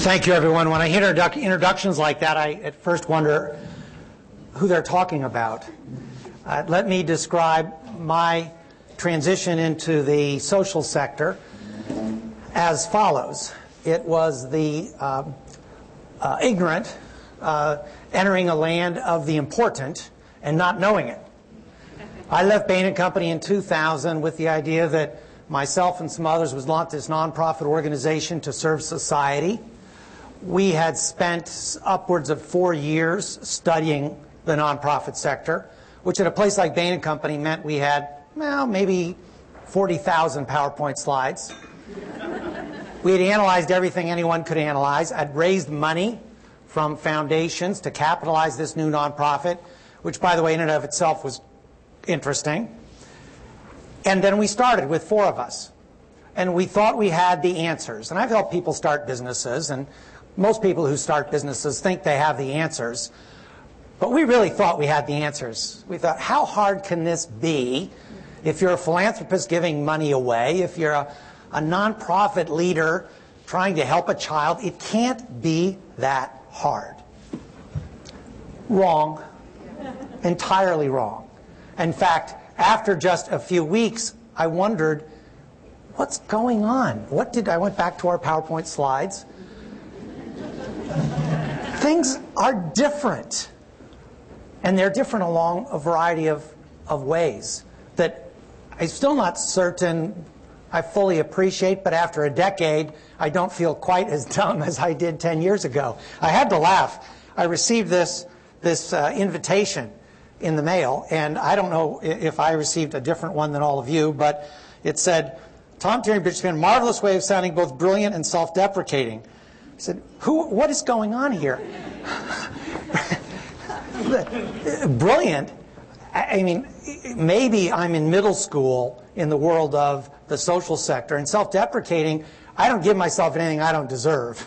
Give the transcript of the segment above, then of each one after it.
Thank you, everyone. When I hear introductions like that, I at first wonder who they're talking about. Let me describe my transition into the social sector as follows. It was the ignorant entering a land of the important and not knowing it. I left Bain & Company in 2000 with the idea that myself and some others would launch this nonprofit organization to serve society. We had spent upwards of 4 years studying the nonprofit sector, which at a place like Bain & Company meant we had, well, maybe 40,000 PowerPoint slides. We had analyzed everything anyone could analyze. I'd raised money from foundations to capitalize this new nonprofit, which, by the way, in and of itself was interesting. And then we started with 4 of us. And we thought we had the answers. And I've helped people start businesses, and most people who start businesses think they have the answers. But we really thought we had the answers. We thought, how hard can this be if you're a philanthropist giving money away, if you're a nonprofit leader trying to help a child? It can't be that hard. Wrong. Entirely wrong. In fact, after just a few weeks, I wondered, what's going on? I went back to our PowerPoint slides. Things are different. And they're different along a variety of ways that I'm still not certain I fully appreciate, but after a decade, I don't feel quite as dumb as I did 10 years ago. I had to laugh. I received this invitation in the mail, and I don't know if I received a different one than all of you, but it said, Tom Tierney, Bridgespan, marvelous way of sounding both brilliant and self-deprecating. I said, what is going on here? Brilliant? I mean, maybe I'm in middle school in the world of the social sector, and self-deprecating, I don't give myself anything I don't deserve.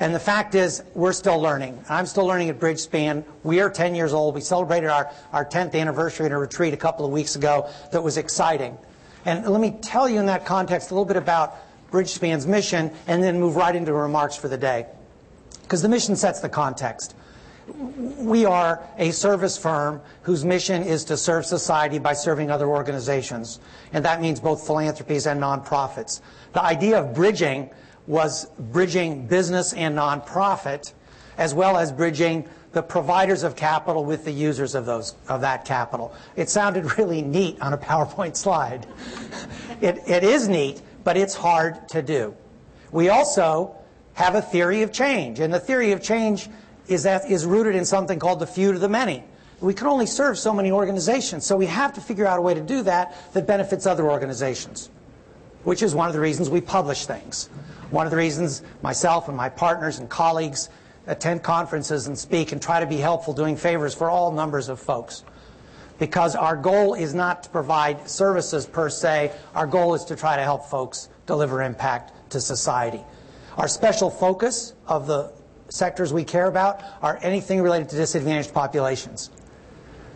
And the fact is, we're still learning. I'm still learning at Bridgespan. We are 10 years old. We celebrated our 10th anniversary at a retreat a couple of weeks ago that was exciting. And let me tell you in that context a little bit about Bridgespan's mission, and then move right into remarks for the day. Because the mission sets the context. We are a service firm whose mission is to serve society by serving other organizations. And that means both philanthropies and nonprofits. The idea of bridging was bridging business and nonprofit, as well as bridging the providers of capital with the users of that capital. It sounded really neat on a PowerPoint slide. It is neat, but it's hard to do. We also have a theory of change, and the theory of change is rooted in something called the few to the many. We can only serve so many organizations, so we have to figure out a way to do that that benefits other organizations, which is one of the reasons we publish things. One of the reasons myself and my partners and colleagues attend conferences and speak and try to be helpful doing favors for all numbers of folks. Because our goal is not to provide services per se. Our goal is to try to help folks deliver impact to society. Our special focus of the sectors we care about are anything related to disadvantaged populations.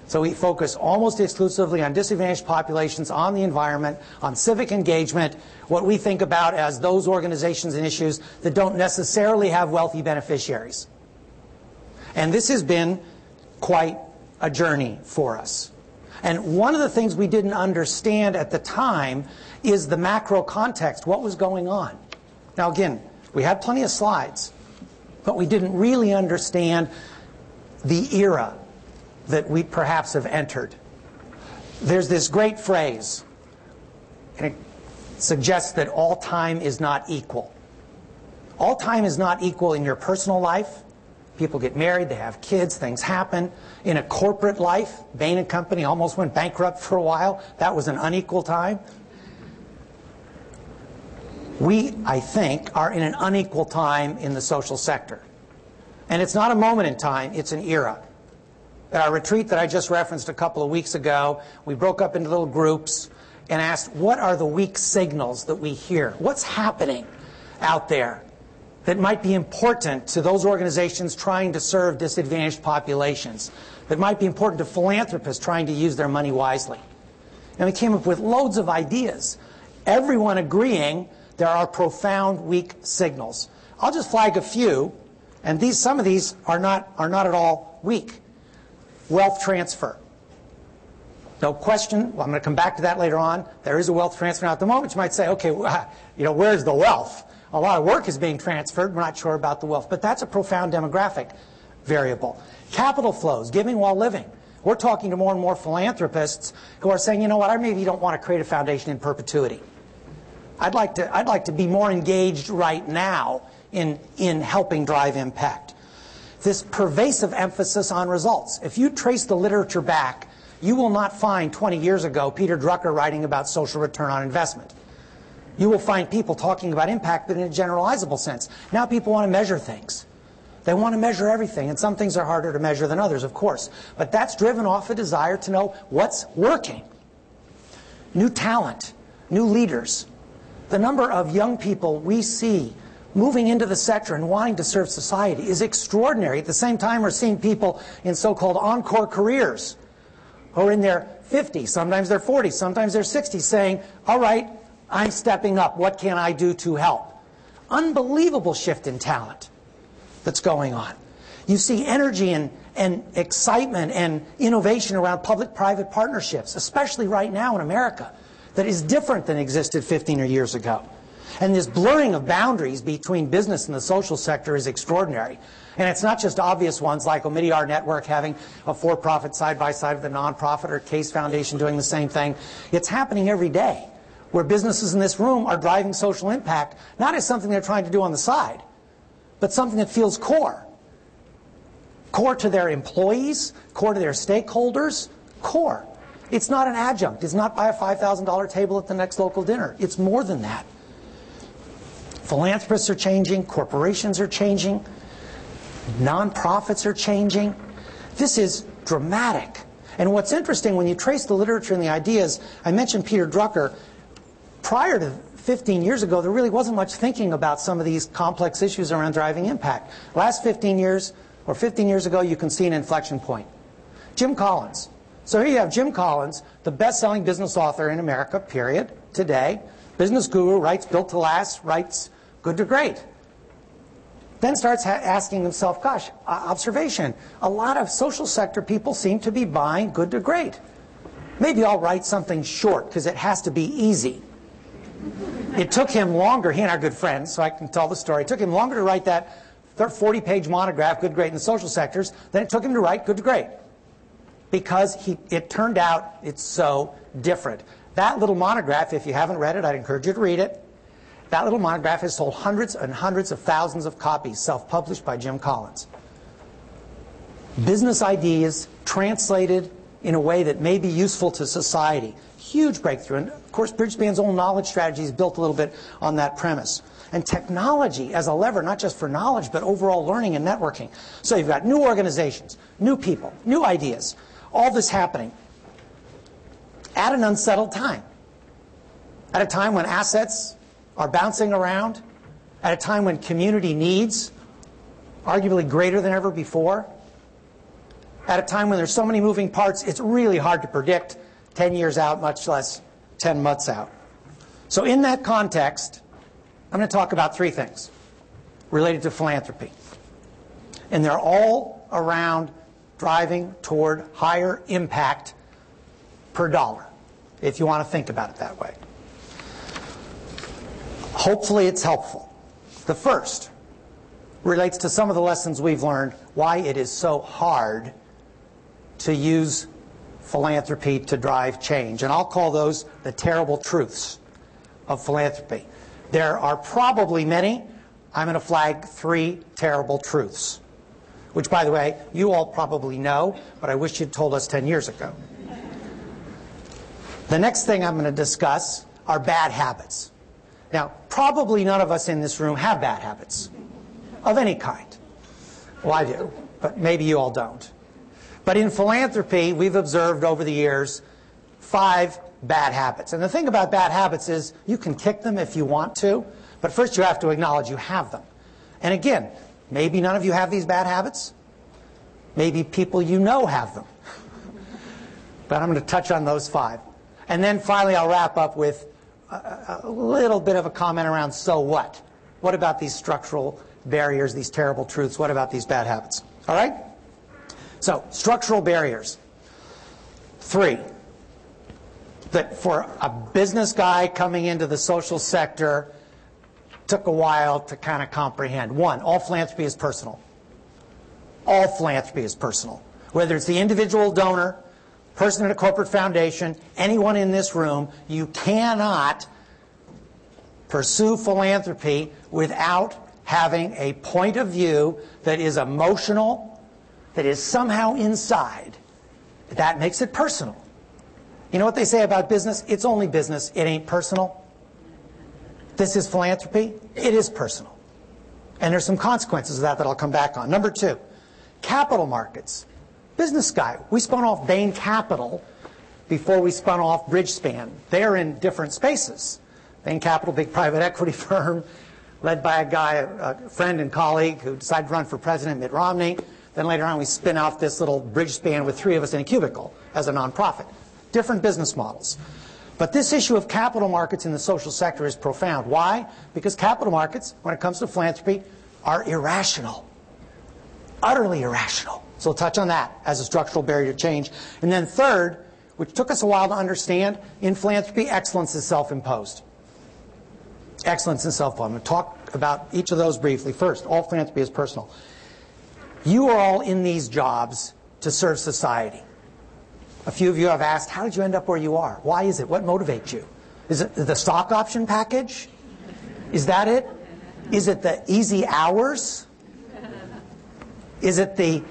So we focus almost exclusively on disadvantaged populations, on the environment, on civic engagement, what we think about as those organizations and issues that don't necessarily have wealthy beneficiaries. And this has been quite a journey for us. And one of the things we didn't understand at the time is the macro context, what was going on. Now again, we had plenty of slides, but we didn't really understand the era that we perhaps have entered. There's this great phrase, and it suggests that all time is not equal. All time is not equal in your personal life. People get married, they have kids, things happen. In a corporate life, Bain & Company almost went bankrupt for a while. That was an unequal time. We, I think, are in an unequal time in the social sector. And it's not a moment in time, it's an era. At our retreat that I just referenced a couple of weeks ago, we broke up into little groups and asked, what are the weak signals that we hear? What's happening out there that might be important to those organizations trying to serve disadvantaged populations, that might be important to philanthropists trying to use their money wisely? And we came up with loads of ideas, everyone agreeing there are profound weak signals. I'll just flag a few, and some of these are not at all weak. Wealth transfer. No question. Well, I'm going to come back to that later on. There is a wealth transfer. Now, at the moment, you might say, okay, where's the wealth? A lot of work is being transferred. We're not sure about the wealth. But that's a profound demographic variable. Capital flows, giving while living. We're talking to more and more philanthropists who are saying, you know what, I maybe don't want to create a foundation in perpetuity. I'd like to be more engaged right now in helping drive impact. This pervasive emphasis on results. If you trace the literature back, you will not find 20 years ago Peter Drucker writing about social return on investment. You will find people talking about impact, but in a generalizable sense. Now people want to measure things. They want to measure everything, and some things are harder to measure than others, of course. But that's driven off a desire to know what's working. New talent, new leaders. The number of young people we see moving into the sector and wanting to serve society is extraordinary. At the same time, we're seeing people in so-called encore careers who are in their 50s, sometimes they're 40s, sometimes they're 60s, saying, all right, I'm stepping up. What can I do to help? Unbelievable shift in talent that's going on. You see energy and excitement and innovation around public-private partnerships, especially right now in America, that is different than existed 15 years ago. And this blurring of boundaries between business and the social sector is extraordinary. And it's not just obvious ones like Omidyar Network having a for-profit side by side with a non-profit, or Case Foundation doing the same thing. It's happening every day, where businesses in this room are driving social impact, not as something they're trying to do on the side, but something that feels core. Core to their employees, core to their stakeholders, core. It's not an adjunct. It's not buy a $5,000 table at the next local dinner. It's more than that. Philanthropists are changing, corporations are changing, nonprofits are changing. This is dramatic. And what's interesting, when you trace the literature and the ideas, I mentioned Peter Drucker. Prior to 15 years ago, there really wasn't much thinking about some of these complex issues around driving impact. Last 15 years, or 15 years ago, you can see an inflection point. Jim Collins. So here you have Jim Collins, the best-selling business author in America, period, today. Business guru, writes Built to Last, writes Good to Great. Then starts asking himself, gosh, observation, a lot of social sector people seem to be buying Good to Great. Maybe I'll write something short, because it has to be easy. It took him longer, he and I are good friends, so I can tell the story. It took him longer to write that 40-page monograph, Good, Great in the Social Sectors, than it took him to write Good to Great. Because it turned out it's so different. That little monograph, if you haven't read it, I'd encourage you to read it. That little monograph has sold hundreds and hundreds of thousands of copies, self-published by Jim Collins. Business ideas translated in a way that may be useful to society. Huge breakthrough. And of course, Bridgespan's own knowledge strategy is built a little bit on that premise. And technology as a lever, not just for knowledge, but overall learning and networking. So you've got new organizations, new people, new ideas, all this happening at an unsettled time. At a time when assets are bouncing around, at a time when community needs arguably greater than ever before, at a time when there's so many moving parts, it's really hard to predict 10 years out, much less 10 months out. So in that context, I'm going to talk about three things related to philanthropy. And they're all around driving toward higher impact per dollar, if you want to think about it that way. Hopefully it's helpful. The first relates to some of the lessons we've learned, why it is so hard to use philanthropy to drive change. And I'll call those the terrible truths of philanthropy. There are probably many. I'm going to flag three terrible truths, which, by the way, you all probably know, but I wish you'd told us 10 years ago. The next thing I'm going to discuss are bad habits. Now, probably none of us in this room have bad habits of any kind. Well, I do, but maybe you all don't. But in philanthropy, we've observed over the years 5 bad habits. And the thing about bad habits is you can kick them if you want to, but first you have to acknowledge you have them. And again, maybe none of you have these bad habits. Maybe people you know have them. But I'm going to touch on those 5. And then finally I'll wrap up with a little bit of a comment around so what? What about these structural barriers, these terrible truths. What about these bad habits? All right? So, structural barriers. 3, that for a business guy coming into the social sector took a while to kind of comprehend. 1, all philanthropy is personal. All philanthropy is personal. Whether it's the individual donor, person in a corporate foundation, anyone in this room, you cannot pursue philanthropy without having a point of view that is emotional, that is somehow inside. That makes it personal. You know what they say about business? It's only business. It ain't personal. This is philanthropy. It is personal. And there's some consequences of that I'll come back on. Number 2, capital markets. Business guy. We spun off Bain Capital before we spun off Bridgespan. They're in different spaces. Bain Capital, big private equity firm, led by a guy, a friend and colleague who decided to run for president, Mitt Romney. Then later on we spin off this little Bridgespan with 3 of us in a cubicle as a nonprofit. Different business models. But this issue of capital markets in the social sector is profound. Why? Because capital markets, when it comes to philanthropy, are irrational. Utterly irrational. So we'll touch on that as a structural barrier to change. And then 3rd, which took us a while to understand, in philanthropy, excellence is self-imposed. Excellence is self-imposed. I'm going to talk about each of those briefly. First, all philanthropy is personal. You are all in these jobs to serve society. A few of you have asked, how did you end up where you are? Why is it? What motivates you? Is it the stock option package? Is that it? Is it the easy hours? Is it the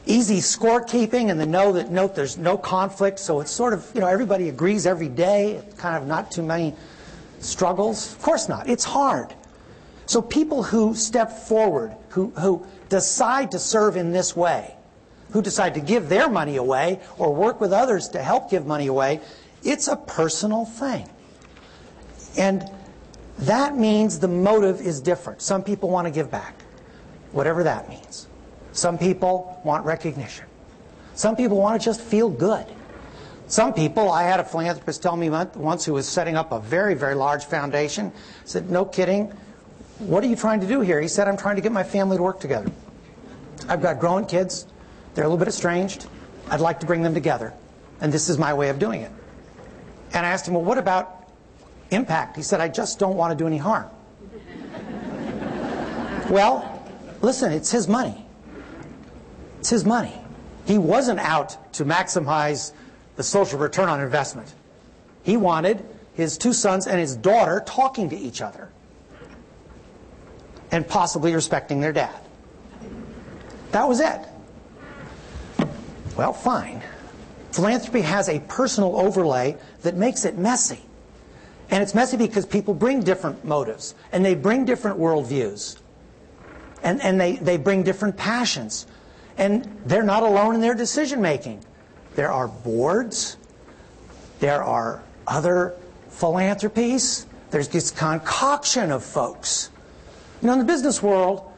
easy scorekeeping and the note there's no conflict, so it's sort of, everybody agrees every day, it's kind of not too many struggles? Of course not. It's hard. So people who step forward, who decide to serve in this way, who decide to give their money away or work with others to help give money away, it's a personal thing. And that means the motive is different. Some people want to give back, whatever that means. Some people want recognition. Some people want to just feel good. Some people, I had a philanthropist tell me once who was setting up a very, very large foundation, said, no kidding, what are you trying to do here? He said, I'm trying to get my family to work together. I've got growing kids. They're a little bit estranged. I'd like to bring them together. And this is my way of doing it. And I asked him, well, what about impact? He said, I just don't want to do any harm. Well, listen, it's his money. It's his money. He wasn't out to maximize the social return on investment. He wanted his 2 sons and his daughter talking to each other and possibly respecting their dad. That was it. Well, fine. Philanthropy has a personal overlay that makes it messy. And it's messy because people bring different motives, and they bring different worldviews, and they bring different passions. And they're not alone in their decision making. There are boards, there are other philanthropies, there's this concoction of folks. In the business world,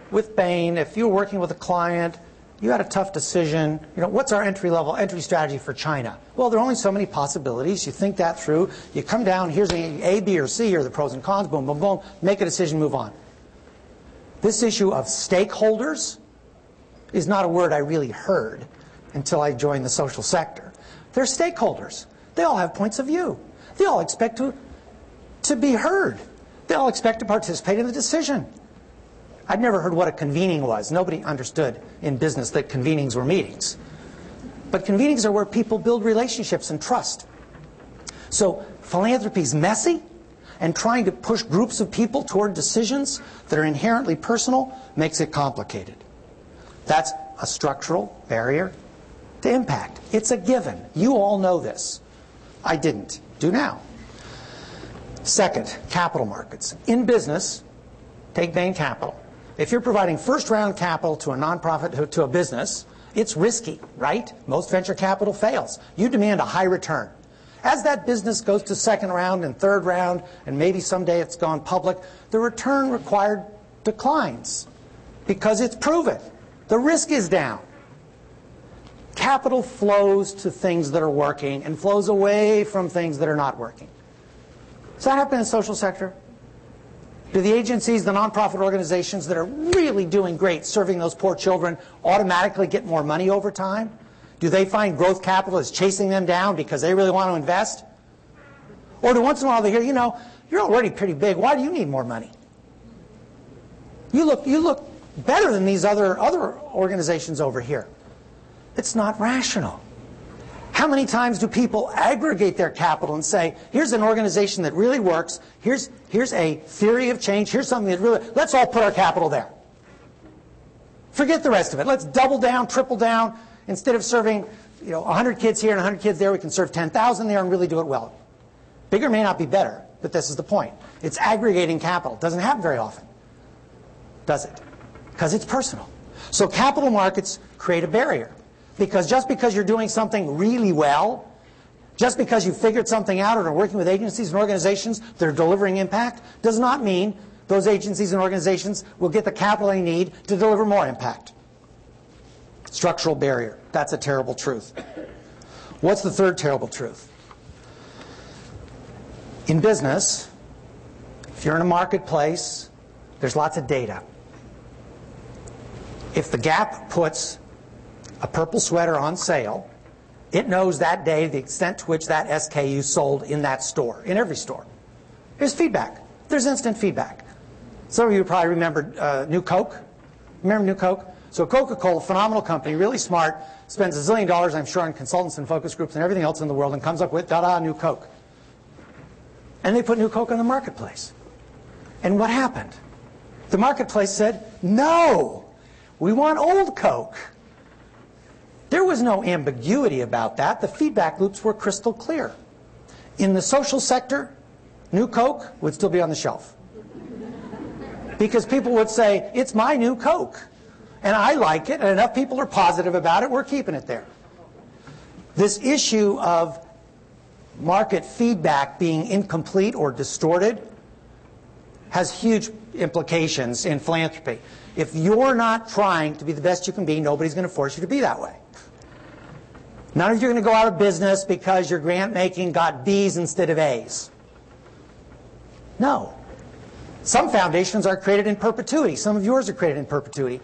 with Bain, if you're working with a client, you had a tough decision. What's our entry strategy for China? Well, there are only so many possibilities. You think that through. You come down, here's the A, B, or C, or the pros and cons, boom, boom, boom, make a decision, move on. This issue of stakeholders is not a word I really heard until I joined the social sector. They're stakeholders. They all have points of view. They all expect to be heard. They all expect to participate in the decision. I'd never heard what a convening was. Nobody understood in business that convenings were meetings. But convenings are where people build relationships and trust. So philanthropy's messy, and trying to push groups of people toward decisions that are inherently personal makes it complicated. That's a structural barrier to impact. It's a given. You all know this. I didn't. Do now. Second, capital markets. In business, take Bain Capital. If you're providing first-round capital to a nonprofit, to a business, it's risky, right? Most venture capital fails. You demand a high return. As that business goes to second round and third round, and maybe someday it's gone public, the return required declines because it's proven. The risk is down. Capital flows to things that are working and flows away from things that are not working. Does that happen in the social sector? Do the agencies, the nonprofit organizations that are really doing great serving those poor children automatically get more money over time? Do they find growth capital is chasing them down because they really want to invest? Or do once in a while they hear, you know, you're already pretty big, why do you need more money? You look better than these other organizations over here. It's not rational. How many times do people aggregate their capital and say, here's an organization that really works, here's a theory of change, here's something that really, let's all put our capital there. Forget the rest of it. Let's double down, triple down. Instead of serving 100 kids here and 100 kids there, we can serve 10,000 there and really do it well. Bigger may not be better, but this is the point. It's aggregating capital. It doesn't happen very often, does it? Because it's personal. So capital markets create a barrier. Because just because you're doing something really well, just because you figured something out or are working with agencies and organizations that are delivering impact, does not mean those agencies and organizations will get the capital they need to deliver more impact. Structural barrier. That's a terrible truth. What's the third terrible truth? In business, if you're in a marketplace, there's lots of data. If the Gap puts a purple sweater on sale, it knows that day the extent to which that SKU sold in that store, in every store. There's feedback. There's instant feedback. Some of you probably remember New Coke. Remember New Coke? So Coca-Cola, phenomenal company, really smart, spends $1 zillion, I'm sure, on consultants and focus groups and everything else in the world and comes up with, da-da, New Coke. And they put New Coke on the marketplace. And what happened? The marketplace said, no, we want old Coke. There was no ambiguity about that. The feedback loops were crystal clear. In the social sector, New Coke would still be on the shelf. Because people would say, it's my new Coke. And I like it, and enough people are positive about it, we're keeping it there. This issue of market feedback being incomplete or distorted has huge implications in philanthropy. If you're not trying to be the best you can be, nobody's going to force you to be that way. None of you are going to go out of business because your grant making got B's instead of A's. No. Some foundations are created in perpetuity. Some of yours are created in perpetuity.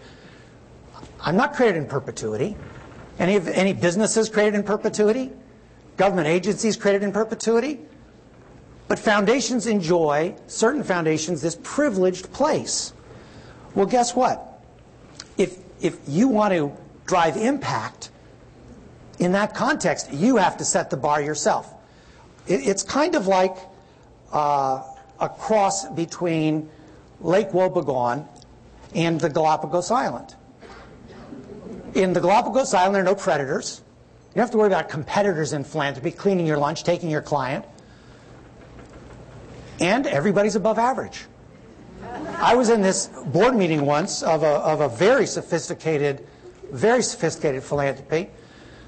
I'm not created in perpetuity. Any businesses created in perpetuity? Government agencies created in perpetuity? But foundations enjoy, certain foundations, this privileged place. Well, guess what? If you want to drive impact, in that context, you have to set the bar yourself. It's kind of like a cross between Lake Wobegon and the Galapagos Island. In the Galapagos Island, there are no predators. You don't have to worry about competitors in philanthropy, cleaning your lunch, taking your client. And everybody's above average. I was in this board meeting once of a very sophisticated philanthropy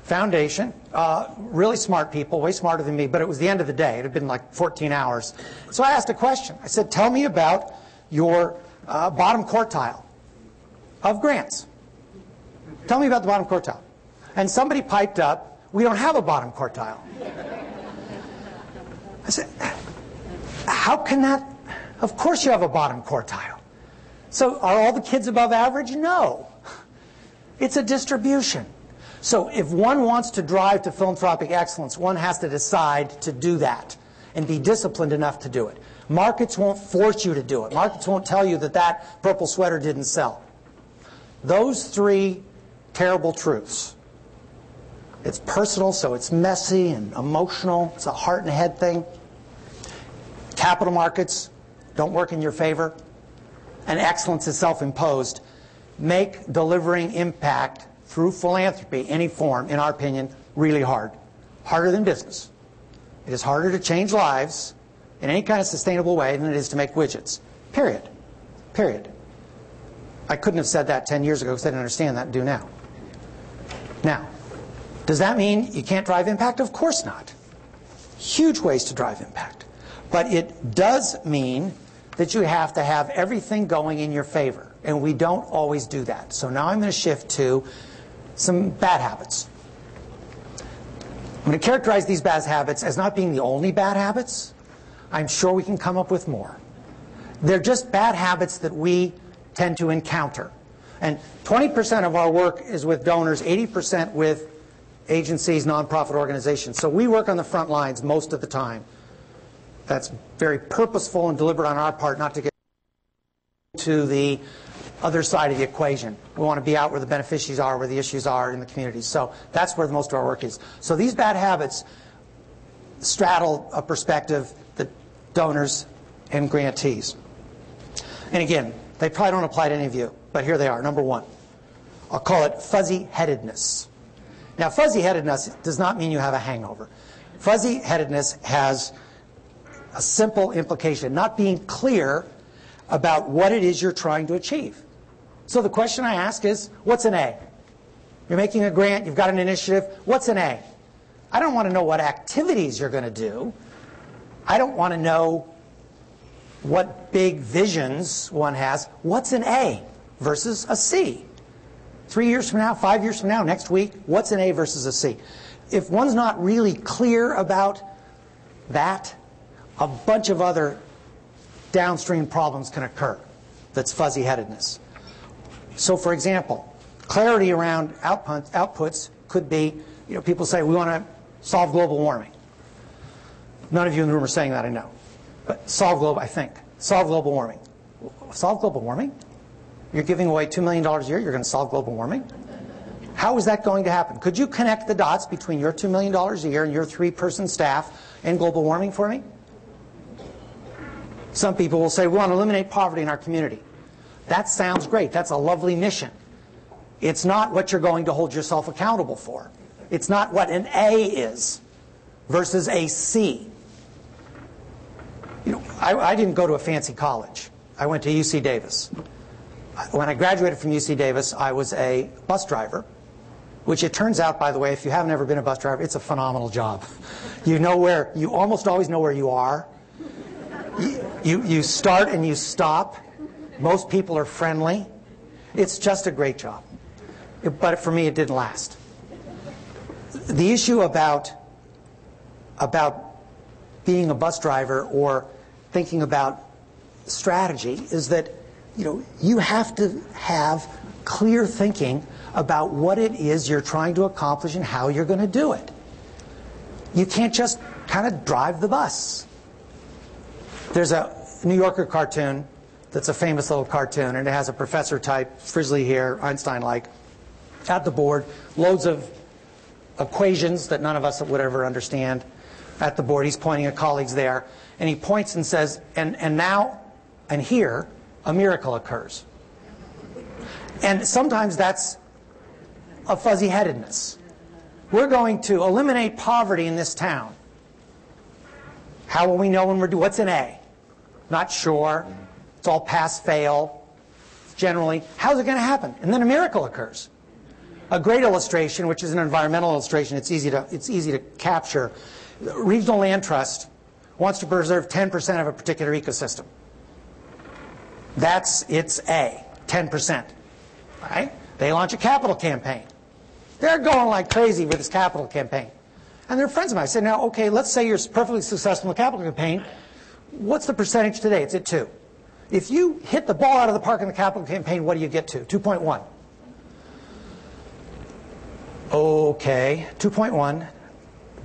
foundation. Really smart people, way smarter than me, but it was the end of the day. It had been like 14 hours. So I asked a question. I said, tell me about your bottom quartile of grants. Tell me about the bottom quartile. And somebody piped up, we don't have a bottom quartile. I said, how can that? Of course you have a bottom quartile. So are all the kids above average? No. It's a distribution. So if one wants to drive to philanthropic excellence, one has to decide to do that and be disciplined enough to do it. Markets won't force you to do it. Markets won't tell you that that purple sweater didn't sell. Those three terrible truths. It's personal, so it's messy and emotional. It's a heart and head thing. Capital markets don't work in your favor. And excellence is self-imposed. Make delivering impact through philanthropy, any form, in our opinion, really hard. Harder than business. It is harder to change lives in any kind of sustainable way than it is to make widgets. Period. Period. I couldn't have said that 10 years ago because I didn't understand that and do now. Now, does that mean you can't drive impact? Of course not. Huge ways to drive impact. But it does mean that you have to have everything going in your favor. And we don't always do that. So now I'm going to shift to some bad habits. I'm going to characterize these bad habits as not being the only bad habits. I'm sure we can come up with more. They're just bad habits that we tend to encounter. And 20% of our work is with donors, 80% with agencies, nonprofit organizations. So we work on the front lines most of the time. That's very purposeful and deliberate on our part not to get to the other side of the equation. We want to be out where the beneficiaries are, where the issues are in the communities. So that's where most of our work is. So these bad habits straddle a perspective that donors and grantees. And again, they probably don't apply to any of you, but here they are. Number one, I'll call it fuzzy-headedness. Now, fuzzy-headedness does not mean you have a hangover. Fuzzy-headedness has a simple implication, not being clear about what it is you're trying to achieve. So the question I ask is, what's an A? You're making a grant, you've got an initiative, what's an A? I don't want to know what activities you're going to do. I don't want to know what big visions one has. What's an A versus a C? 3 years from now, 5 years from now, next week, what's an A versus a C? If one's not really clear about that, a bunch of other downstream problems can occur. That's fuzzy-headedness. So for example, clarity around outputs could be, people say we want to solve global warming. None of you in the room are saying that, I know. But solve global warming. Solve global warming? You're giving away $2 million a year, you're going to solve global warming? How is that going to happen? Could you connect the dots between your $2 million a year and your 3-person staff and global warming for me? Some people will say, we want to eliminate poverty in our community. That sounds great. That's a lovely mission. It's not what you're going to hold yourself accountable for. It's not what an A is versus a C. I didn't go to a fancy college. I went to UC Davis. When I graduated from UC Davis, I was a bus driver, which it turns out, by the way, if you haven't ever been a bus driver, it's a phenomenal job. You almost always know where you are. You start and you stop. Most people are friendly. It's just a great job. But for me, it didn't last. The issue about being a bus driver or thinking about strategy is that you have to have clear thinking about what it is you're trying to accomplish and how you're going to do it. You can't just kind of drive the bus. There's a New Yorker cartoon that's a famous little cartoon, and it has a professor type, frizzly hair, Einstein-like, at the board, loads of equations that none of us would ever understand at the board. He's pointing at colleagues there, and he points and says, and now, and here, a miracle occurs. And sometimes that's a fuzzy-headedness. We're going to eliminate poverty in this town. How will we know when we're doing? What's an A? Not sure. It's all pass-fail. Generally, how's it going to happen? And then a miracle occurs. A great illustration, which is an environmental illustration, it's easy to capture. The Regional Land Trust wants to preserve 10% of a particular ecosystem. That's its A, 10%. Right? They launch a capital campaign. They're going like crazy with this capital campaign. And they're friends of mine. I said, now, okay, let's say you're perfectly successful in the capital campaign. What's the percentage today? It's at 2. If you hit the ball out of the park in the capital campaign, what do you get to? 2.1. Okay, 2.1.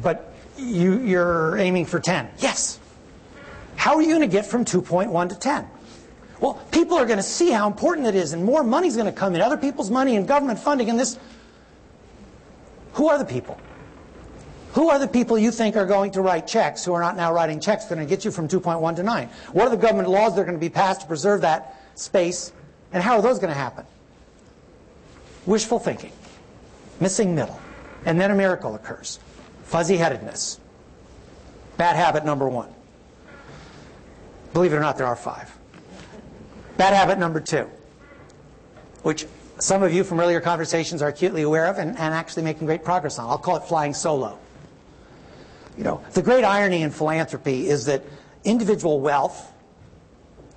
But you're aiming for 10. Yes. How are you going to get from 2.1 to 10? Well, people are going to see how important it is, and more money's going to come in, other people's money and government funding and this. Who are the people? Who are the people you think are going to write checks who are not now writing checks that are going to get you from 2.1 to 9? What are the government laws that are going to be passed to preserve that space, and how are those going to happen? Wishful thinking, missing middle, and then a miracle occurs. Fuzzy-headedness. Bad habit number 1. Believe it or not, there are 5. Bad habit number 2, which some of you from earlier conversations are acutely aware of and actually making great progress on. I'll call it flying solo. The great irony in philanthropy is that individual wealth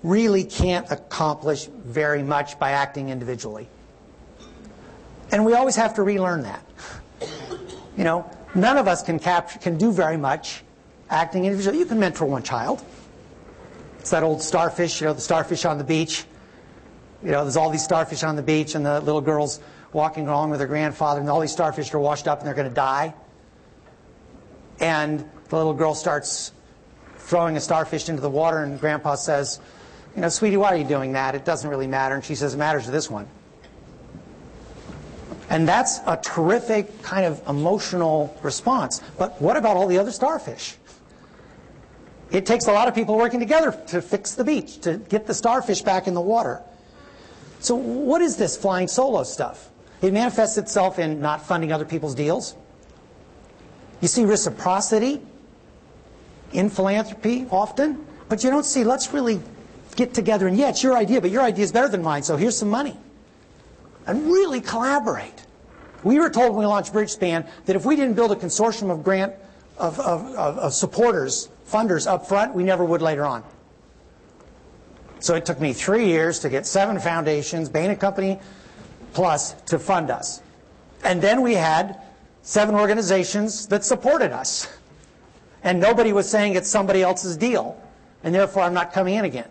really can't accomplish very much by acting individually. And we always have to relearn that. None of us can do very much acting individually. You can mentor one child. It's that old starfish, the starfish on the beach. There's all these starfish on the beach, and the little girl's walking along with her grandfather, and all these starfish are washed up, and they're going to die. And the little girl starts throwing a starfish into the water, and Grandpa says, sweetie, why are you doing that? It doesn't really matter. And she says, it matters to this one. And that's a terrific kind of emotional response. But what about all the other starfish? It takes a lot of people working together to fix the beach, to get the starfish back in the water. So what is this flying solo stuff? It manifests itself in not funding other people's deals. You see reciprocity in philanthropy often, but you don't see, let's really get together, and yeah, it's your idea, but your idea is better than mine, so here's some money. And really collaborate. We were told when we launched Bridgespan that if we didn't build a consortium of supporters, funders up front, we never would later on. So it took me 3 years to get 7 foundations, Bain & Company plus, to fund us. And then we had 7 organizations that supported us. And nobody was saying it's somebody else's deal, and therefore I'm not coming in again.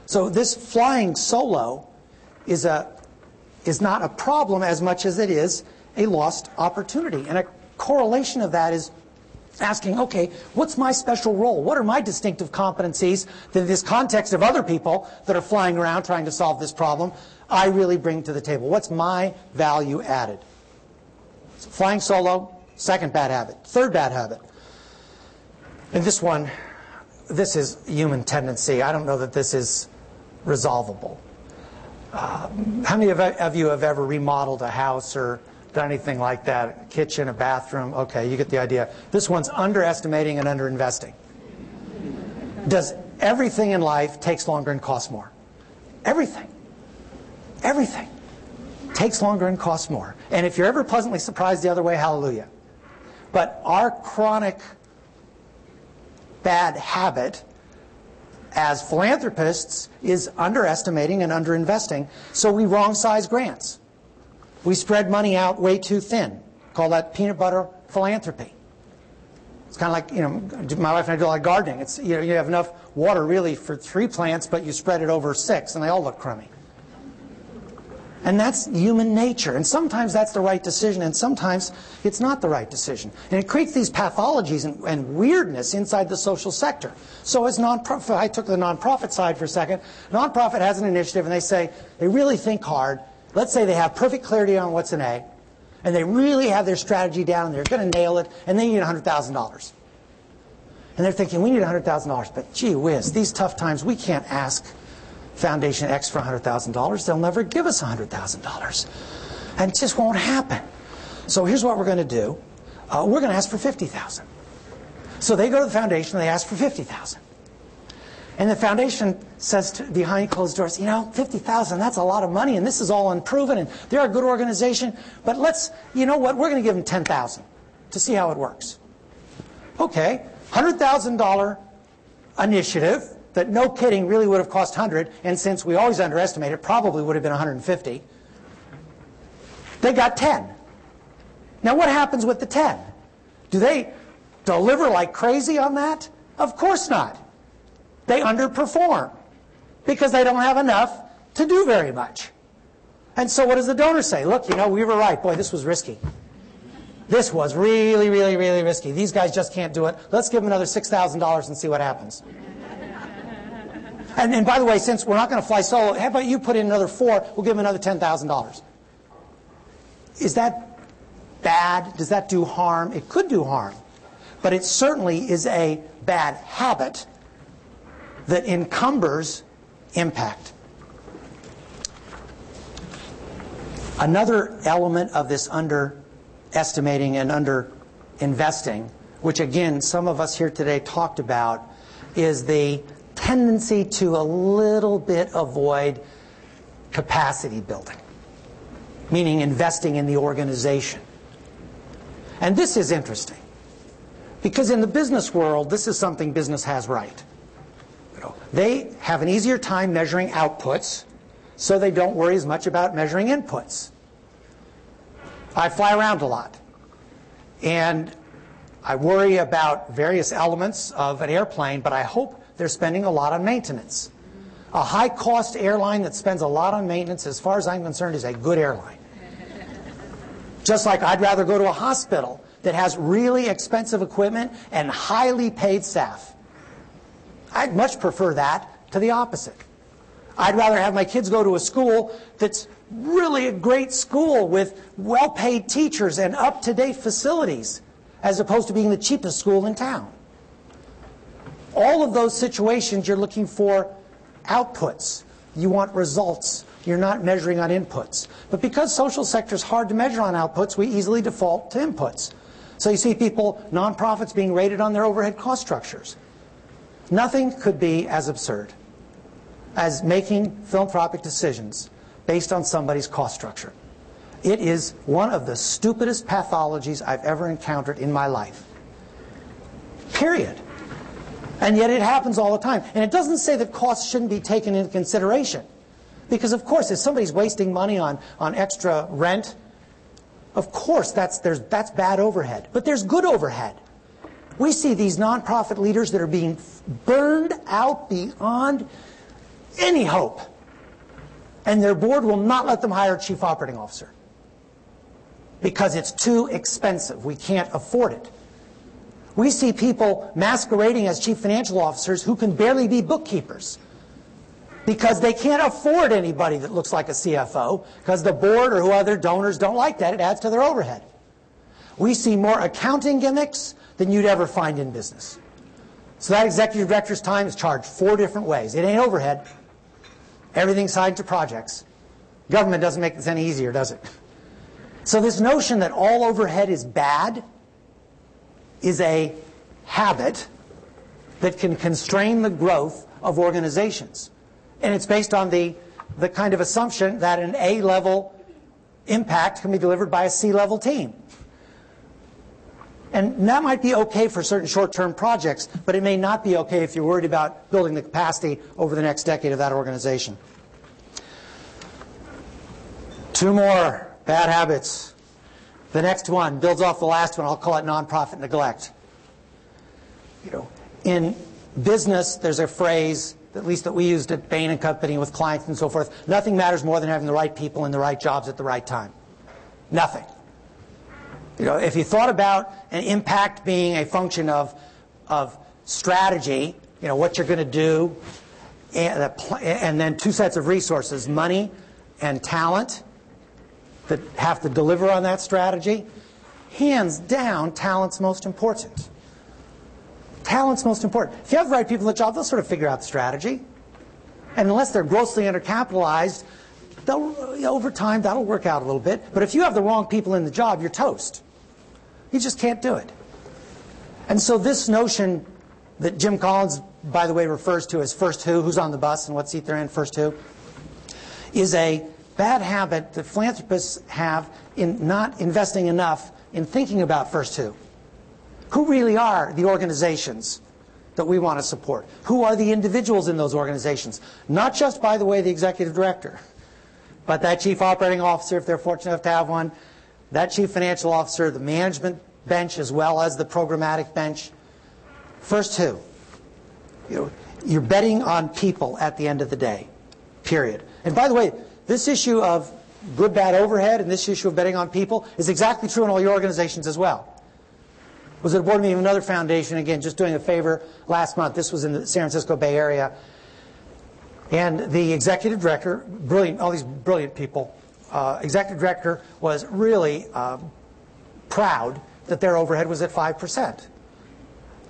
So this flying solo is not a problem as much as it is a lost opportunity. And a correlation of that is asking, okay, what's my special role? What are my distinctive competencies that in this context of other people that are flying around trying to solve this problem, I really bring to the table? What's my value added? So flying solo, second bad habit. Third bad habit. And this is human tendency. I don't know that this is resolvable. How many of you have ever remodeled a house or done anything like that? A kitchen, a bathroom? Okay, you get the idea. This one's underestimating and underinvesting. Does everything in life takes longer and costs more? Everything. Everything takes longer and costs more. And if you're ever pleasantly surprised the other way, hallelujah. But our chronic bad habit as philanthropists is underestimating and underinvesting, so we wrong-size grants. We spread money out way too thin. Call that peanut butter philanthropy. It's kind of like, my wife and I do a lot of gardening. It's, you have enough water really for 3 plants, but you spread it over 6, and they all look crummy. And that's human nature. And sometimes that's the right decision, and sometimes it's not the right decision. And it creates these pathologies and weirdness inside the social sector. So as nonprofit, I took the nonprofit side for a second. Nonprofit has an initiative, and they really think hard. Let's say they have perfect clarity on what's an A, and they really have their strategy down, and they're going to nail it, and they need $100,000. And they're thinking, we need $100,000, but gee whiz, these tough times, we can't ask Foundation X for $100,000. They'll never give us $100,000. And it just won't happen. So here's what we're going to do. We're going to ask for $50,000. So they go to the foundation, and they ask for $50,000. And the foundation says behind closed doors, $50,000, that's a lot of money, and this is all unproven, and they're a good organization, but we're going to give them $10,000 to see how it works. Okay, $100,000 initiative that, no kidding, really would have cost 100, and since we always underestimate it, probably would have been 150. They got 10. Now what happens with the 10? Do they deliver like crazy on that? Of course not. They underperform because they don't have enough to do very much. And so what does the donor say? Look, we were right. Boy, this was risky. This was really, really, really risky. These guys just can't do it. Let's give them another $6,000 and see what happens. And by the way, since we're not going to fly solo, how about you put in another 4, we'll give them another $10,000. Is that bad? Does that do harm? It could do harm. But it certainly is a bad habit that encumbers impact. Another element of this underestimating and underinvesting, which again some of us here today talked about, is the tendency to a little bit avoid capacity building, meaning investing in the organization. And this is interesting, because in the business world, this is something business has right. They have an easier time measuring outputs, so they don't worry as much about measuring inputs. I fly around a lot, and I worry about various elements of an airplane, but I hope they're spending a lot on maintenance. A high-cost airline that spends a lot on maintenance, as far as I'm concerned, is a good airline. Just like I'd rather go to a hospital that has really expensive equipment and highly paid staff. I'd much prefer that to the opposite. I'd rather have my kids go to a school that's really a great school with well-paid teachers and up-to-date facilities, as opposed to being the cheapest school in town. All of those situations, you're looking for outputs. You want results. You're not measuring on inputs. But because social sector is hard to measure on outputs, we easily default to inputs. So you see people, nonprofits, being rated on their overhead cost structures. Nothing could be as absurd as making philanthropic decisions based on somebody's cost structure. It is one of the stupidest pathologies I've ever encountered in my life. Period. And yet it happens all the time. And it doesn't say that costs shouldn't be taken into consideration. Because of course, if somebody's wasting money on extra rent, of course that's bad overhead. But there's good overhead. We see these nonprofit leaders that are being burned out beyond any hope. And their board will not let them hire a chief operating officer. Because it's too expensive. We can't afford it. We see people masquerading as chief financial officers who can barely be bookkeepers. Because they can't afford anybody that looks like a CFO, because the board or who other donors don't like that. It adds to their overhead. We see more accounting gimmicks than you'd ever find in business. So that executive director's time is charged 4 different ways. It ain't overhead. Everything's tied to projects. Government doesn't make this any easier, does it? So this notion that all overhead is bad is a habit that can constrain the growth of organizations. And it's based on the kind of assumption that an A-level impact can be delivered by a C-level team. And that might be okay for certain short-term projects, but it may not be okay if you're worried about building the capacity over the next decade of that organization. 2 more bad habits. The next one builds off the last one. I'll call it nonprofit neglect. In business, there's a phrase, at least that we used at Bain & Company with clients and so forth. Nothing matters more than having the right people in the right jobs at the right time. Nothing. If you thought about an impact being a function of strategy, what you're going to do, and then 2 sets of resources, money and talent, that have to deliver on that strategy, hands down, talent's most important. Talent's most important. If you have the right people in the job, they'll sort of figure out the strategy. And unless they're grossly undercapitalized, over time, that'll work out a little bit. But if you have the wrong people in the job, you're toast. You just can't do it. And so this notion that Jim Collins, by the way, refers to as first who's on the bus and what seat they're in, first who, is a bad habit that philanthropists have in not investing enough in thinking about first who. Who really are the organizations that we want to support? Who are the individuals in those organizations? Not just, by the way, the executive director, but that chief operating officer, if they're fortunate enough to have one, that chief financial officer, the management bench, as well as the programmatic bench. First who? You're betting on people at the end of the day, period. And by the way, this issue of good, bad overhead and this issue of betting on people is exactly true in all your organizations as well. I was at a board meeting of another foundation, again, just doing a favor last month. This was in the San Francisco Bay Area. And the executive director, brilliant, all these brilliant people, executive director was really proud that their overhead was at 5%.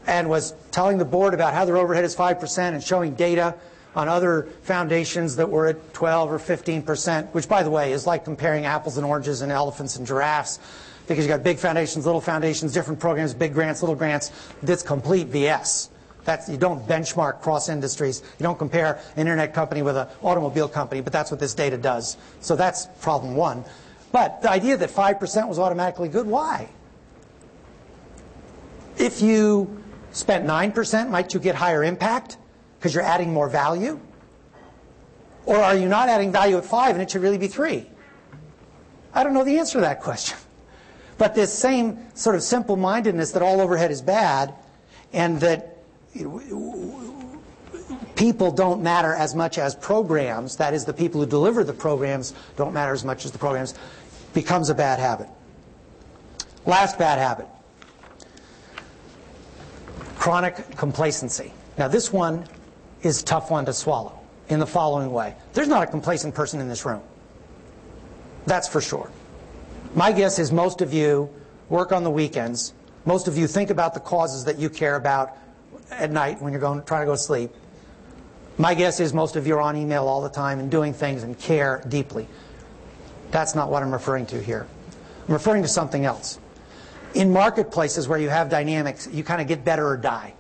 And was telling the board about how their overhead is 5% and showing data on other foundations that were at 12 or 15%, which, by the way, is like comparing apples and oranges and elephants and giraffes, because you've got big foundations, little foundations, different programs, big grants, little grants. That's complete BS. You don't benchmark cross industries. You don't compare an internet company with an automobile company, but that's what this data does. So that's problem 1. But the idea that 5% was automatically good, why? If you spent 9%, might you get higher impact because you're adding more value? Or are you not adding value at 5 and it should really be 3? I don't know the answer to that question. But this same sort of simple-mindedness that all overhead is bad and that people don't matter as much as programs, that is, the people who deliver the programs don't matter as much as the programs, becomes a bad habit. Last bad habit. Chronic complacency. Now this one is a tough one to swallow in the following way. There's not a complacent person in this room. That's for sure. My guess is most of you work on the weekends. Most of you think about the causes that you care about at night when you're trying to go to sleep. My guess is most of you are on email all the time and doing things and care deeply. That's not what I'm referring to here. I'm referring to something else. In marketplaces where you have dynamics, you kind of get better or die.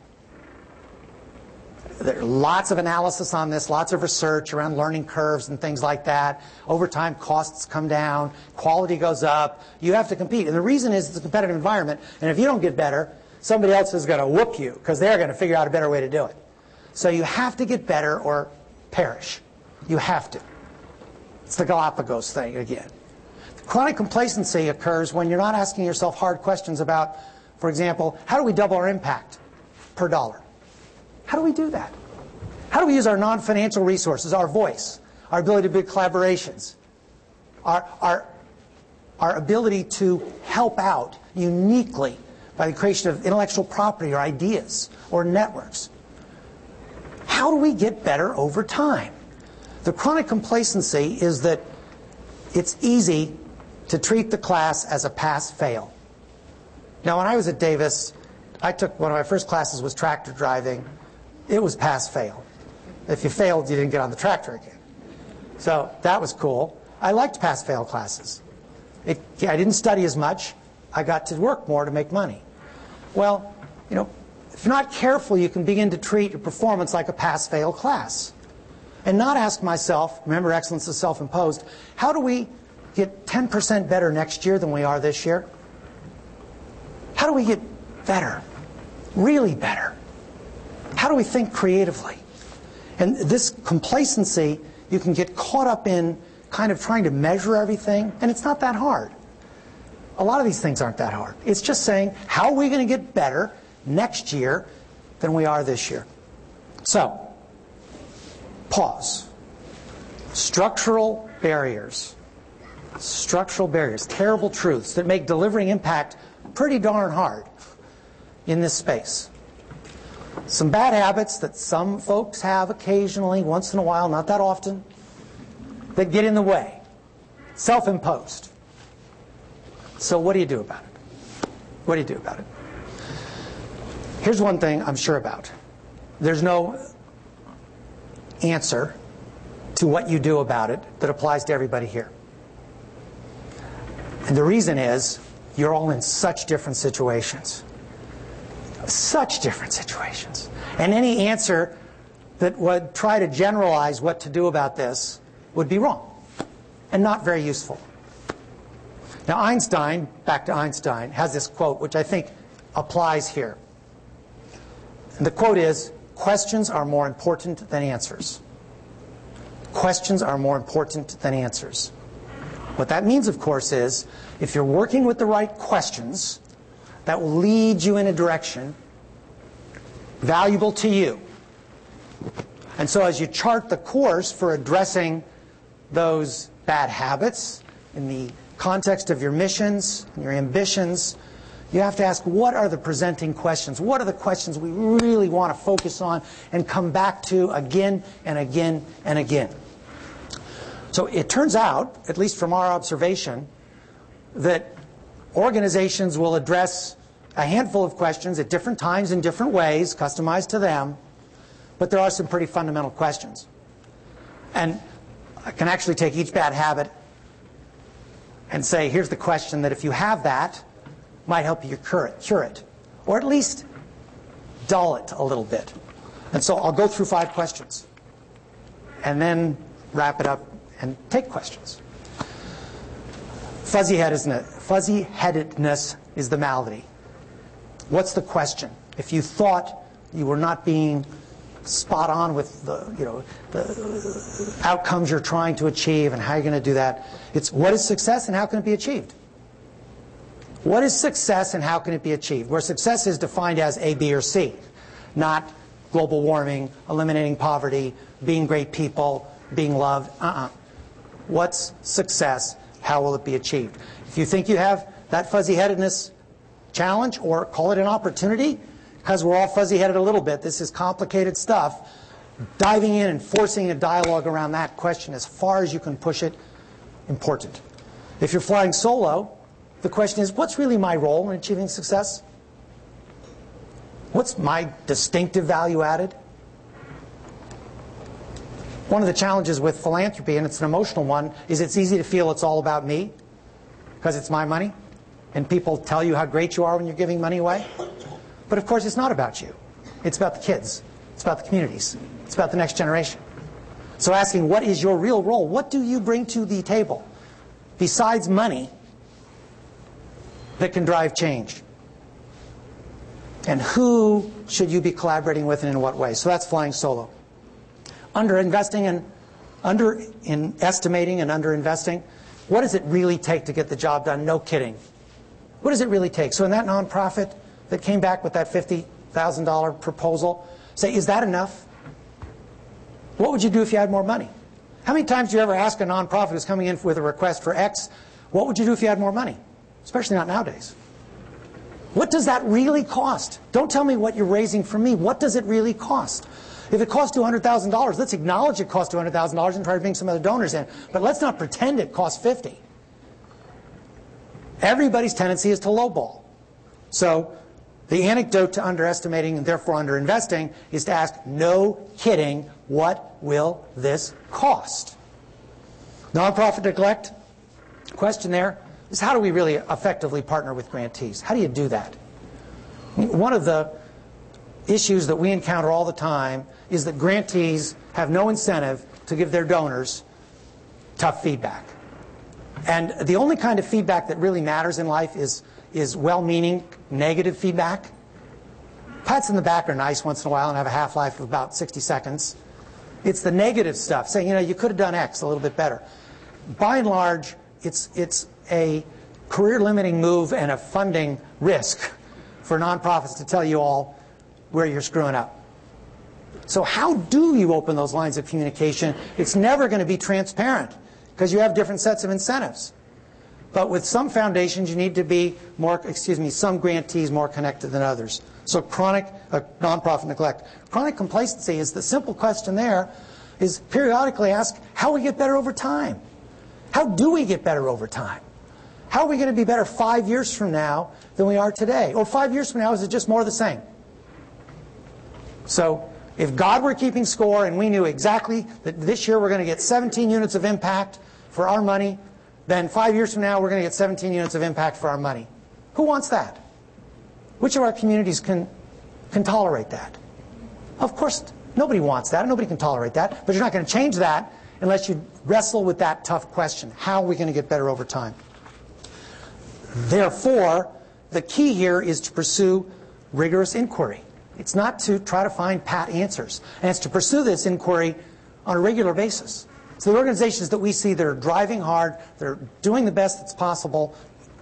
There are lots of analysis on this, lots of research around learning curves and things like that. Over time, costs come down, quality goes up. You have to compete. And the reason is it's a competitive environment, and if you don't get better, somebody else is going to whoop you because they're going to figure out a better way to do it. So you have to get better or perish. You have to. It's the Galapagos thing again. Chronic complacency occurs when you're not asking yourself hard questions about, for example, how do we double our impact per dollar? How do we do that? How do we use our non-financial resources, our voice, our ability to build collaborations, our ability to help out uniquely by the creation of intellectual property or ideas or networks? How do we get better over time? The chronic complacency is that it's easy to treat the class as a pass-fail. Now, when I was at Davis, one of my first classes was tractor driving. It was pass-fail. If you failed, you didn't get on the tractor again. So that was cool. I liked pass-fail classes. I didn't study as much. I got to work more to make money. Well, if you're not careful, you can begin to treat your performance like a pass-fail class. And not ask myself, remember excellence is self-imposed, how do we get 10% better next year than we are this year? How do we get better? Really better? How do we think creatively? And this complacency, you can get caught up in kind of trying to measure everything, and it's not that hard. A lot of these things aren't that hard. It's just saying, how are we going to get better next year than we are this year? So, pause. Structural barriers. Structural barriers, terrible truths that make delivering impact pretty darn hard in this space. Some bad habits that some folks have occasionally, once in a while, not that often, that get in the way. Self-imposed. So what do you do about it? What do you do about it? Here's one thing I'm sure about. There's no answer to what you do about it that applies to everybody here. And the reason is, you're all in such different situations. Such different situations. And any answer that would try to generalize what to do about this would be wrong and not very useful. Now Einstein, back to Einstein, has this quote which I think applies here. And the quote is, questions are more important than answers. Questions are more important than answers. What that means, of course, is if you're working with the right questions, that will lead you in a direction valuable to you. And so as you chart the course for addressing those bad habits in the context of your missions and your ambitions, you have to ask, what are the presenting questions? What are the questions we really want to focus on and come back to again and again and again? So it turns out, at least from our observation, that organizations will address a handful of questions at different times in different ways, customized to them, but there are some pretty fundamental questions. And I can actually take each bad habit and say, here's the question that if you have that, might help you cure it, or at least dull it a little bit. And so I'll go through 5 questions, and then wrap it up and take questions. Fuzzy-headedness is the malady. What's the question? If you thought you were not being spot on with the outcomes you're trying to achieve and how you're going to do that, it's what is success and how can it be achieved? What is success and how can it be achieved? Where success is defined as A, B, or C, not global warming, eliminating poverty, being great people, being loved. What's success? How will it be achieved? If you think you have that fuzzy-headedness challenge, or call it an opportunity, because we're all fuzzy-headed a little bit, this is complicated stuff, diving in and forcing a dialogue around that question as far as you can push it, important. If you're flying solo, the question is, what's really my role in achieving success? What's my distinctive value added? One of the challenges with philanthropy, and it's an emotional one, is it's easy to feel it's all about me because it's my money, and people tell you how great you are when you're giving money away. But of course, it's not about you. It's about the kids. It's about the communities. It's about the next generation. So asking, what is your real role? What do you bring to the table besides money that can drive change? And who should you be collaborating with and in what way? So that's flying solo. Underinvesting and underestimating and underinvesting. What does it really take to get the job done? No kidding. What does it really take? So in that nonprofit that came back with that $50,000 proposal, say, is that enough? What would you do if you had more money? How many times do you ever ask a nonprofit who's coming in with a request for X, what would you do if you had more money? Especially not nowadays. What does that really cost? Don't tell me what you're raising for me. What does it really cost? If it costs $200,000, let's acknowledge it costs $200,000 and try to bring some other donors in. But let's not pretend it costs $50,000. Everybody's tendency is to lowball. So the antidote to underestimating and therefore underinvesting is to ask, no kidding, what will this cost? Nonprofit neglect, question there is, how do we really effectively partner with grantees? How do you do that? One of the issues that we encounter all the time is that grantees have no incentive to give their donors tough feedback. And the only kind of feedback that really matters in life is well-meaning negative feedback. Pats in the back are nice once in a while and have a half-life of about 60 seconds. It's the negative stuff, saying, you know, you could have done X a little bit better. By and large, it's a career-limiting move and a funding risk for nonprofits to tell you all where you're screwing up. So how do you open those lines of communication? It's never going to be transparent because you have different sets of incentives. But with some foundations, you need to be some grantees more connected than others. So chronic nonprofit neglect. Chronic complacency is the simple question there, is periodically ask how we get better over time. How do we get better over time? How are we going to be better 5 years from now than we are today? Or 5 years from now, is it just more of the same? So if God were keeping score and we knew exactly that this year we're going to get 17 units of impact for our money, then 5 years from now we're going to get 17 units of impact for our money. Who wants that? Which of our communities can tolerate that? Of course, nobody wants that. Nobody can tolerate that. But you're not going to change that unless you wrestle with that tough question. How are we going to get better over time? Therefore, the key here is to pursue rigorous inquiry. It's not to try to find pat answers. And it's to pursue this inquiry on a regular basis. So the organizations that we see that are driving hard, that are doing the best that's possible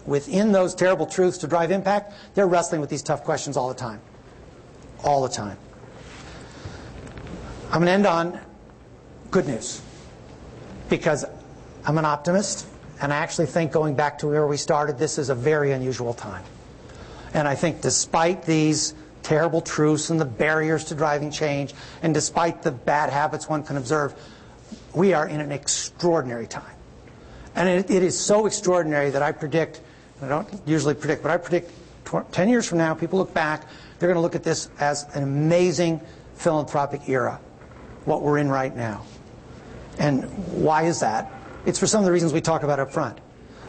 within those terrible truths to drive impact, they're wrestling with these tough questions all the time. All the time. I'm going to end on good news. Because I'm an optimist, and I actually think, going back to where we started, this is a very unusual time. And I think despite these terrible truths and the barriers to driving change, and despite the bad habits one can observe, we are in an extraordinary time. And it is so extraordinary that I predict, I don't usually predict, but I predict 10 years from now, people look back, they're going to look at this as an amazing philanthropic era, what we're in right now. And why is that? It's for some of the reasons we talk about up front.